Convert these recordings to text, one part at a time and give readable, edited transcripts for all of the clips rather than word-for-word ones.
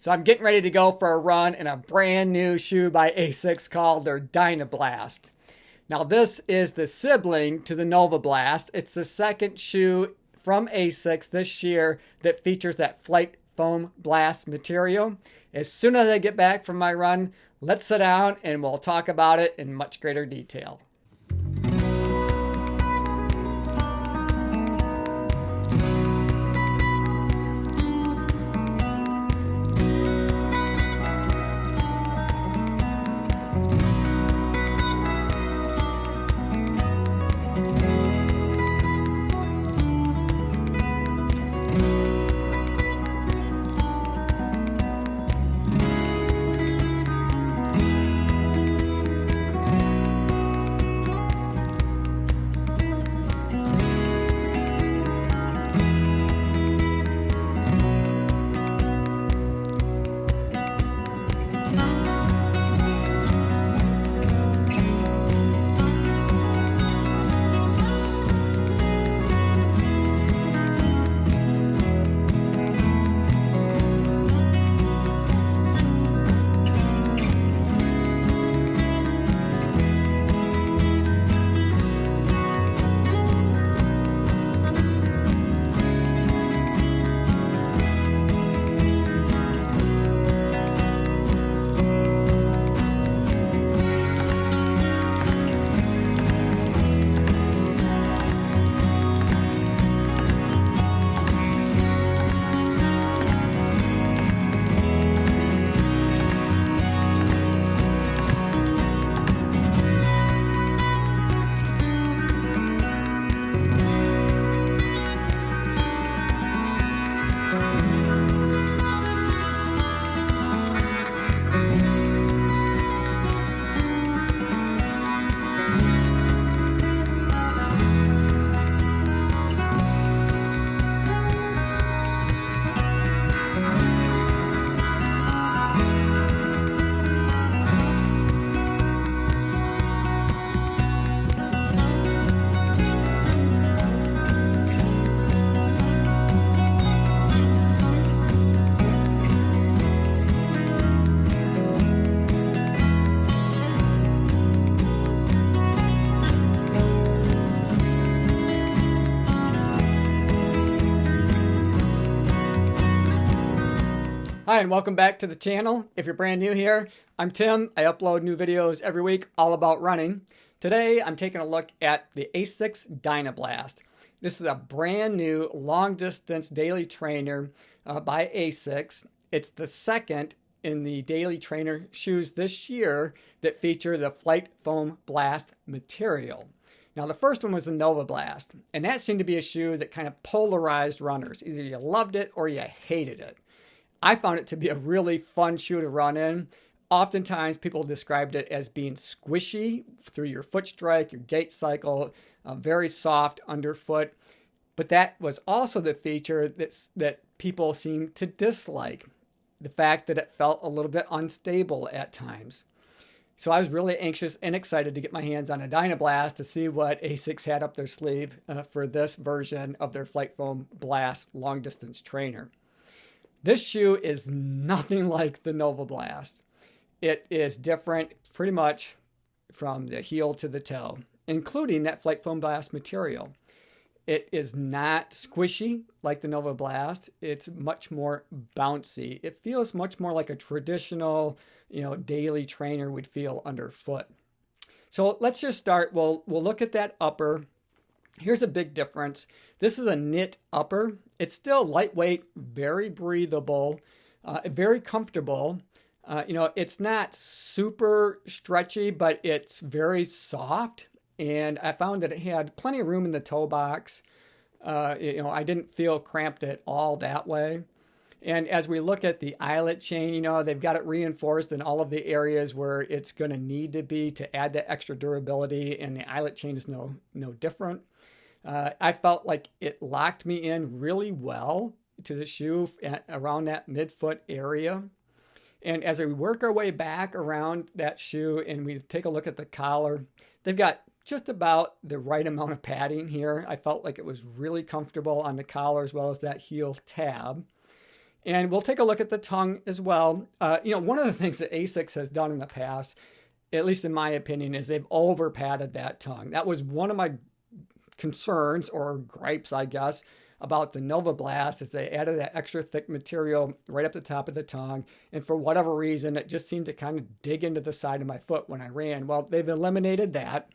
So I'm getting ready to go for a run in a brand new shoe by Asics called their Dynablast. Now this is the sibling to the Novablast. It's the second shoe from Asics this year that features that FLYTEFOAM Blast material. As soon as I get back from my run, let's sit down and we'll talk about it in much greater detail. Hi, and welcome back to the channel. If you're brand new here, I'm Tim. I upload new videos every week all about running. Today, I'm taking a look at the Asics Dynablast. This is a brand new long distance daily trainer by Asics. It's the second in the daily trainer shoes this year that feature the FLYTEFOAM Blast material. Now, the first one was the Novablast, and that seemed to be a shoe that kind of polarized runners. Either you loved it or you hated it. I found it to be a really fun shoe to run in. Oftentimes, people described it as being squishy through your foot strike, your gait cycle, very soft underfoot. But that was also the feature that people seemed to dislike, the fact that it felt a little bit unstable at times. So I was really anxious and excited to get my hands on a Dynablast to see what Asics had up their sleeve for this version of their FLYTEFOAM Blast long distance trainer. This shoe is nothing like the Novablast. It is different pretty much from the heel to the toe, including that FLYTEFOAM Blast material. It is not squishy like the Novablast. It's much more bouncy. It feels much more like a traditional, daily trainer would feel underfoot. So let's just start. We'll look at that upper. Here's a big difference. This is a knit upper. It's still lightweight, very breathable, very comfortable. It's not super stretchy, but it's very soft. And I found that it had plenty of room in the toe box. I didn't feel cramped at all that way. And as we look at the eyelet chain, they've got it reinforced in all of the areas where it's going to need to be to add that extra durability. And the eyelet chain is no different. I felt like it locked me in really well to the shoe around that midfoot area. And as we work our way back around that shoe and we take a look at the collar, they've got just about the right amount of padding here. I felt like it was really comfortable on the collar as well as that heel tab. And we'll take a look at the tongue as well. One of the things that Asics has done in the past, at least in my opinion, is they've over padded that tongue. That was one of my concerns or gripes, I guess, about the Novablast, is they added that extra thick material right up the top of the tongue. And for whatever reason, it just seemed to kind of dig into the side of my foot when I ran. Well, they've eliminated that.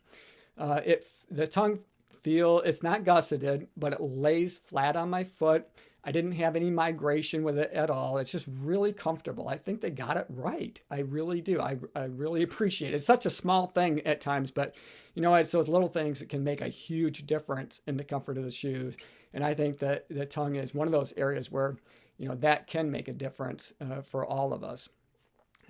The tongue it's not gusseted, but it lays flat on my foot. I didn't have any migration with it at all. It's just really comfortable. I think they got it right. I really do. I really appreciate it. It's such a small thing at times, but it's those little things that can make a huge difference in the comfort of the shoes. And I think that the tongue is one of those areas where, that can make a difference for all of us.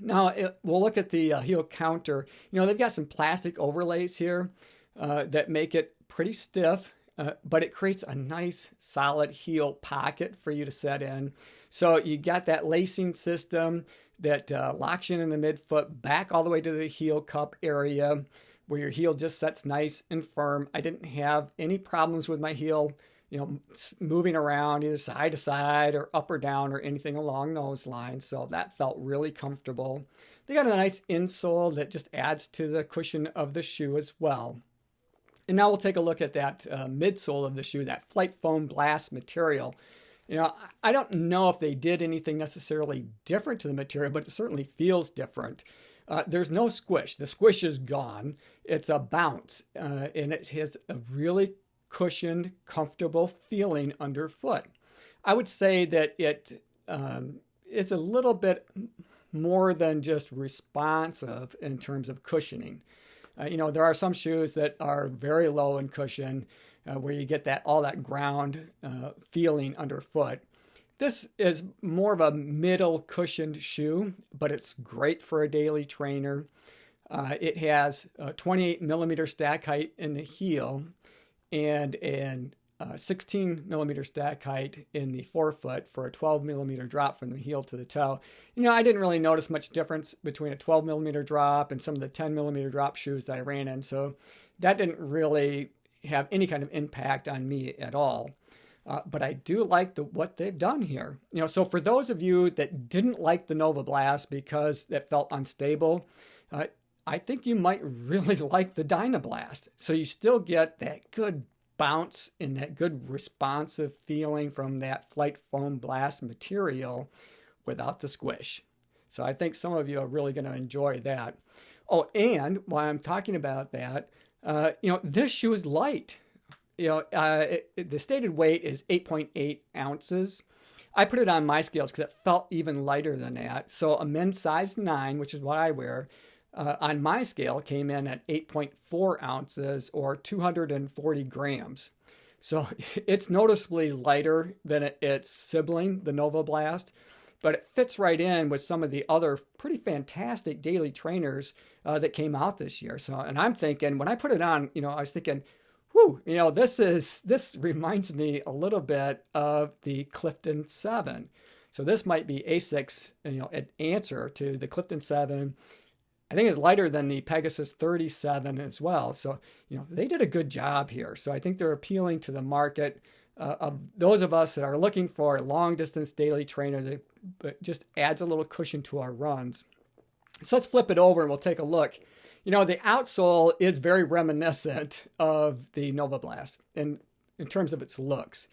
Now, we'll look at the heel counter. They've got some plastic overlays here that make it pretty stiff, but it creates a nice solid heel pocket for you to set in. So you got that lacing system that locks you in the midfoot back all the way to the heel cup area where your heel just sets nice and firm. I didn't have any problems with my heel, moving around either side to side or up or down or anything along those lines. So that felt really comfortable. They got a nice insole that just adds to the cushion of the shoe as well. And now we'll take a look at that midsole of the shoe, that FLYTEFOAM Blast material. I don't know if they did anything necessarily different to the material, but it certainly feels different. There's no squish. The squish is gone. It's a bounce, and it has a really cushioned, comfortable feeling underfoot. I would say that it is a little bit more than just responsive in terms of cushioning. There are some shoes that are very low in cushion where you get all that ground feeling underfoot. This is more of a middle cushioned shoe, but it's great for a daily trainer. It has a 28 millimeter stack height in the heel and 16 millimeter stack height in the forefoot for a 12 millimeter drop from the heel to the toe. I didn't really notice much difference between a 12 millimeter drop and some of the 10 millimeter drop shoes that I ran in. So that didn't really have any kind of impact on me at all. But I do like what they've done here. So for those of you that didn't like the Novablast because that felt unstable, I think you might really like the Dynablast. So you still get that good bounce and that good responsive feeling from that FLYTEFOAM Blast material without the squish. So I think some of you are really going to enjoy that. Oh, and while I'm talking about that, this shoe is light. The stated weight is 8.8 ounces. I put it on my scales because it felt even lighter than that. So a men's size 9, which is what I wear, on my scale came in at 8.4 ounces or 240 grams. So it's noticeably lighter than its sibling, the Novablast, but it fits right in with some of the other pretty fantastic daily trainers that came out this year. So, and I'm thinking, when I put it on, I was thinking, whew, this reminds me a little bit of the Clifton 7. So this might be Asics, an answer to the Clifton 7. I think it's lighter than the Pegasus 37 as well. So, they did a good job here. So I think they're appealing to the market of those of us that are looking for a long distance daily trainer that just adds a little cushion to our runs. So let's flip it over and we'll take a look. The outsole is very reminiscent of the Novablast in terms of its looks.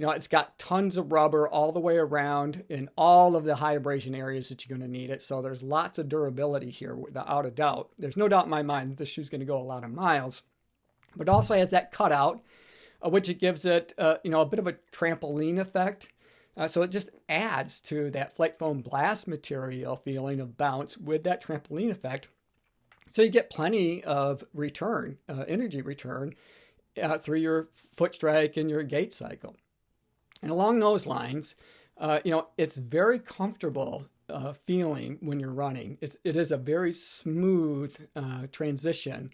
It's got tons of rubber all the way around in all of the high abrasion areas that you're going to need it. So there's lots of durability here without a doubt. There's no doubt in my mind that this shoe's going to go a lot of miles. But it also has that cutout, which it gives it, a bit of a trampoline effect. So it just adds to that FLYTEFOAM Blast material feeling of bounce with that trampoline effect. So you get plenty of return, energy return through your foot strike and your gait cycle. And along those lines, it's very comfortable feeling when you're running. It is a very smooth transition.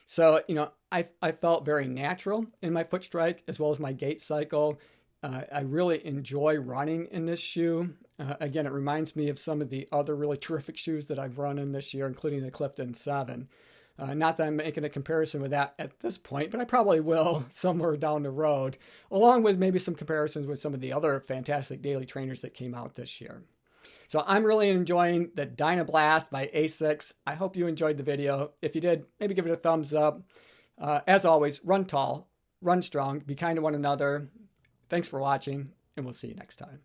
So, I felt very natural in my foot strike as well as my gait cycle. I really enjoy running in this shoe. Again, it reminds me of some of the other really terrific shoes that I've run in this year, including the Clifton 7. Not that I'm making a comparison with that at this point, but I probably will somewhere down the road, along with maybe some comparisons with some of the other fantastic daily trainers that came out this year. So I'm really enjoying the Dynablast by Asics. I hope you enjoyed the video. If you did, maybe give it a thumbs up. As always, run tall, run strong, be kind to one another. Thanks for watching, and we'll see you next time.